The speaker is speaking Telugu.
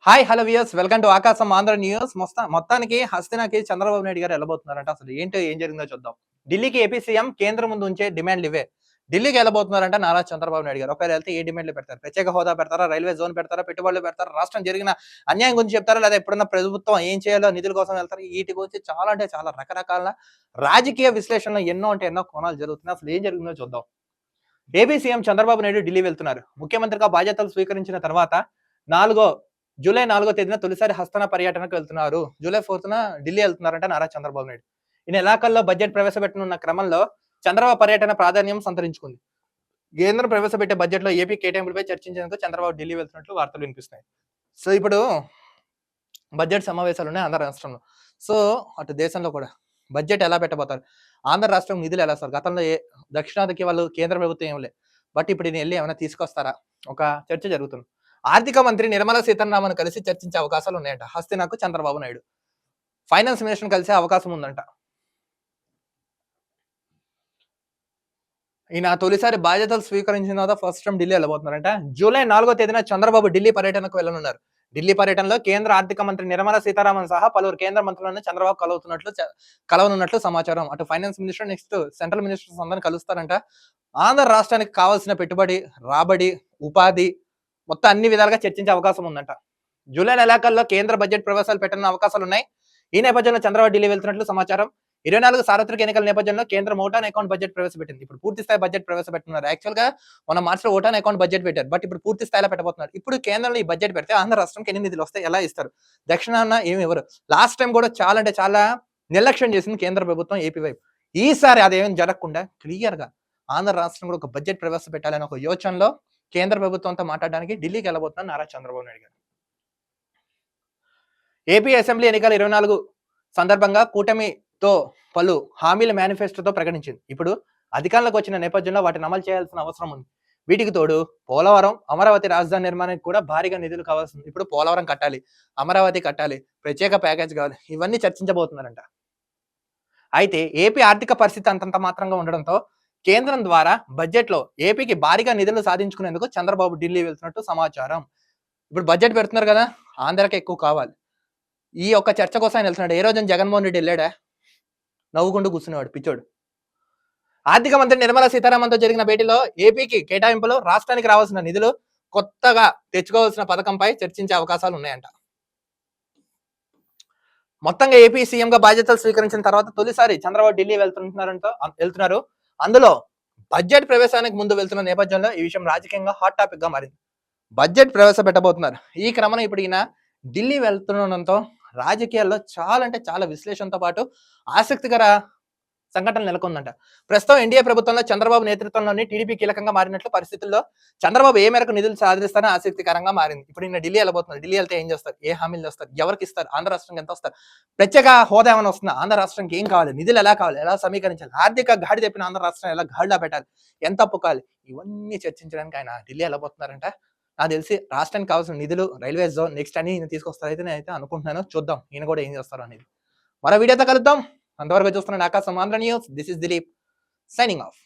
Hi hello viewers welcome to ఆకాశం ఆంధ్ర న్యూస్. మొత్తానికి హస్తినాకి చంద్రబాబు నాయుడు గారు వెళ్ళబోతున్నారంట. అసలు ఏంటో ఏం జరిగిందో చూద్దాం. ఢిల్లీకి ఏపీ సీఎం కేంద్రం ముందు ఉంచే డిమాండ్లు ఇవే. ఢిల్లీకి వెళ్ళబోతున్నారంట నారా చంద్రబాబు నాయుడు గారు. ఒకవేళ వెళ్తే ఏ డిమాండ్లు పెడతారు? ప్రత్యేక హోదా పెడతారా? రైల్వే జోన్ పెడతారా? పెట్టుబడులు పెడతారా? రాష్ట్రం జరిగిన అన్యాయం గురించి చెప్తారా? లేదా ఎప్పుడన్నా ప్రభుత్వం ఏం చేయాలో నిధుల కోసం వెళ్తారు? వీటి గురించి చాలా అంటే చాలా రకరకాల రాజకీయ విశ్లేషణలు ఎన్నో అంటే ఎన్నో కోణాలు జరుగుతున్నాయి. అసలు ఏం జరిగిందో చూద్దాం. ఏపీ సీఎం చంద్రబాబు నాయుడు ఢిల్లీ వెళ్తున్నారు. ముఖ్యమంత్రిగా బాధ్యతలు స్వీకరించిన తర్వాత జూలై 4వ తేదీన తొలిసారి హస్తన పర్యటనకు వెళ్తున్నారు. జూలై 4న ఢిల్లీ వెళ్తున్నారంట నారా చంద్రబాబు నాయుడు. ఈ నెలాఖరులో బడ్జెట్ ప్రవేశపెట్టనున్న క్రమంలో చంద్రబాబు పర్యటన ప్రాధాన్యం సంతరించుకుంది. కేంద్రం ప్రవేశపెట్టే బడ్జెట్ లో ఏపీ కేటాయింపులపై చర్చించేందుకు చంద్రబాబు ఢిల్లీ వెళ్తున్నట్లు వార్తలు వినిపిస్తున్నాయి. సో ఇప్పుడు బడ్జెట్ సమావేశాలు ఉన్నాయి ఆంధ్ర రాష్ట్రంలో. సో అటు దేశంలో కూడా బడ్జెట్ ఎలా పెట్టబోతారు, ఆంధ్ర రాష్ట్రం నిధులు ఎలా వస్తారు? గతంలో దక్షిణాదికి వాళ్ళు కేంద్ర ప్రభుత్వం ఏం లేదు, బట్ ఇప్పుడు ఈయన వెళ్ళి ఏమైనా తీసుకొస్తారా? ఒక చర్చ జరుగుతుంది. ఆర్థిక మంత్రి నిర్మలా సీతారామన్ కలిసి చర్చించే అవకాశాలు ఉన్నాయంట. హస్తినాకు చంద్రబాబు నాయుడు ఫైనాన్స్ మినిస్టర్ కలిసే అవకాశం ఉందంట. ఈయన తొలిసారి బాధ్యతలు స్వీకరించిన తర్వాత ఫస్ట్ టైం ఢిల్లీ వెళ్ళబోతున్నారంట. జూలై 4వ తేదీన చంద్రబాబు ఢిల్లీ పర్యటనకు వెళ్ళనున్నారు. ఢిల్లీ పర్యటనలో కేంద్ర ఆర్థిక మంత్రి నిర్మలా సీతారామన్ సహా పలువురు కేంద్ర మంత్రులను చంద్రబాబు కలవనున్నట్లు సమాచారం. అటు finance minister, next central ministers అందరిని కలుస్తారంట. ఆంధ్ర రాష్ట్రానికి కావాల్సిన పెట్టుబడి, రాబడి, ఉపాధి మొత్తం అన్ని విధాలుగా చర్చించే అవకాశం ఉందంట. జూలై నెలాఖరులో కేంద్ర బడ్జెట్ ప్రవేశాలు పెట్టనున్న అవకాశాలు ఉన్నాయి. ఈ నేపథ్యంలో చంద్రబాబు ఢిల్లీ వెళ్తున్నట్లు సమాచారం. 24 సార్వత్రిక ఎన్నికల నేపథ్యంలో కేంద్రం ఓటాన్ అకౌంట్ బడ్జెట్ ప్రవేశపెట్టింది. ఇప్పుడు పూర్తి స్థాయి బడ్జెట్ ప్రవేశపెట్టున్నారు. యాక్చువల్ గా మన మార్చిలో ఓటాన్ అకౌంట్ బడ్జెట్ పెట్టారు, బట్ ఇప్పుడు పూర్తి స్థాయిలో పెట్టబోతున్నారు. ఇప్పుడు కేంద్రంలో ఈ బడ్జెట్ పెడితే ఆంధ్ర రాష్ట్రంకి ఎన్ని నిధులు వస్తాయి, ఎలా ఇస్తారు? దక్షిణాన ఏమి ఇవ్వరు. లాస్ట్ టైం కూడా చాలా అంటే చాలా నిర్లక్ష్యం చేసింది కేంద్ర ప్రభుత్వం ఏపీ వైపు. ఈసారి అదేమీ జరగకుండా క్లియర్ గా ఆంధ్ర రాష్ట్రం కూడా ఒక బడ్జెట్ ప్రవేశపెట్టాలని ఒక యోచనలో కేంద్ర ప్రభుత్వంతో మాట్లాడడానికి ఢిల్లీకి వెళ్ళబోతున్నారు నారా చంద్రబాబు నాయుడు గారు. ఏపీ అసెంబ్లీ ఎన్నికల 24 సందర్భంగా కూటమితో పలు హామీల మేనిఫెస్టోతో ప్రకటించింది. ఇప్పుడు అధికారంలోకి వచ్చిన నేపథ్యంలో వాటిని అమలు చేయాల్సిన అవసరం ఉంది. వీటికి తోడు పోలవరం, అమరావతి రాజధాని నిర్మాణానికి కూడా భారీగా నిధులు కావాల్సింది. ఇప్పుడు పోలవరం కట్టాలి, అమరావతి కట్టాలి, ప్రత్యేక ప్యాకేజ్ కావాలి, ఇవన్నీ చర్చించబోతున్నారంట. అయితే ఏపీ ఆర్థిక పరిస్థితి అంతంత మాత్రంగా ఉండడంతో కేంద్రం ద్వారా బడ్జెట్ లో ఏపీకి భారీగా నిధులు సాధించుకునేందుకు చంద్రబాబు ఢిల్లీ వెళ్తున్నట్టు సమాచారం. ఇప్పుడు బడ్జెట్ పెడుతున్నారు కదా, ఆంధ్రాకి ఎక్కువ కావాలి. ఈ ఒక్క చర్చ కోసం ఆయన వెళ్తున్నాడు. ఏ రోజు జగన్మోహన్ రెడ్డి వెళ్ళాడా? నవ్వుకుంటూ కూర్చునేవాడు పిచ్చోడు. ఆర్థిక మంత్రి నిర్మలా సీతారామన్తో జరిగిన భేటీలో ఏపీకి కేటాయింపులు, రాష్ట్రానికి రావాల్సిన నిధులు, కొత్తగా తెచ్చుకోవాల్సిన పథకంపై చర్చించే అవకాశాలు ఉన్నాయంట. మొత్తంగా ఏపీ సీఎం గా బాధ్యతలు స్వీకరించిన తర్వాత తొలిసారి చంద్రబాబు ఢిల్లీ వెళ్తున్నారు. అందులో బడ్జెట్ ప్రవేశానికి ముందు వెళ్తున్న నేపథ్యంలో ఈ విషయం రాజకీయంగా హాట్ టాపిక్ గా మారింది. బడ్జెట్ ప్రవేశపెట్టబోతున్నారు. ఈ క్రమంలో ఇప్పుడు ఈయన ఢిల్లీ వెళ్తుండడంతో రాజకీయాల్లో చాలా అంటే చాలా విశ్లేషణతో పాటు ఆసక్తికర సంఘటన నెలకొందంట. ప్రస్తుతం ఎన్డీఏ ప్రభుత్వంలో చంద్రబాబు నేతృత్వంలోని టీడీపీ కీలకంగా మారినట్లు పరిస్థితుల్లో చంద్రబాబు ఏ మేరకు నిధులు సాధిస్తారని ఆసక్తికరంగా మారింది. ఇప్పుడు ఈయన ఢిల్లీ వెళ్ళబోతున్నారు. ఢిల్లీ వెళ్తే ఏం చేస్తారు, ఏ హామీలు వస్తారు, ఎవరికి ఇస్తారు, ఆంధ్ర రాష్ట్రానికి ఎంత వస్తారు, ప్రత్యేక హోదా ఏమైనా వస్తుందా, ఆంధ్ర రాష్ట్రానికి ఏం కావాలి, నిధులు ఎలా కావాలి, ఎలా సమీకరించాలి, ఆర్థిక గాడి తెప్పిన ఆంధ్ర రాష్ట్రం ఎలా గాడిలా పెట్టాలి, ఎంత అప్పు కావాలి, ఇవన్నీ చర్చించడానికి ఆయన ఢిల్లీ వెళ్ళబోతున్నారంట. నాకు తెలిసి రాష్ట్రానికి కావాల్సిన నిధులు, రైల్వే జోన్, నెక్స్ట్ అని ఈయన తీసుకొస్తారైతే నేనైతే అనుకుంటున్నాను. చూద్దాం ఈయన కూడా ఏం చేస్తారు అనేది. మరో వీడియోతో కలుద్దాం. అంతవరకు చూస్తున్నాను ఆకాశం Andhra news. This is Dilip signing off.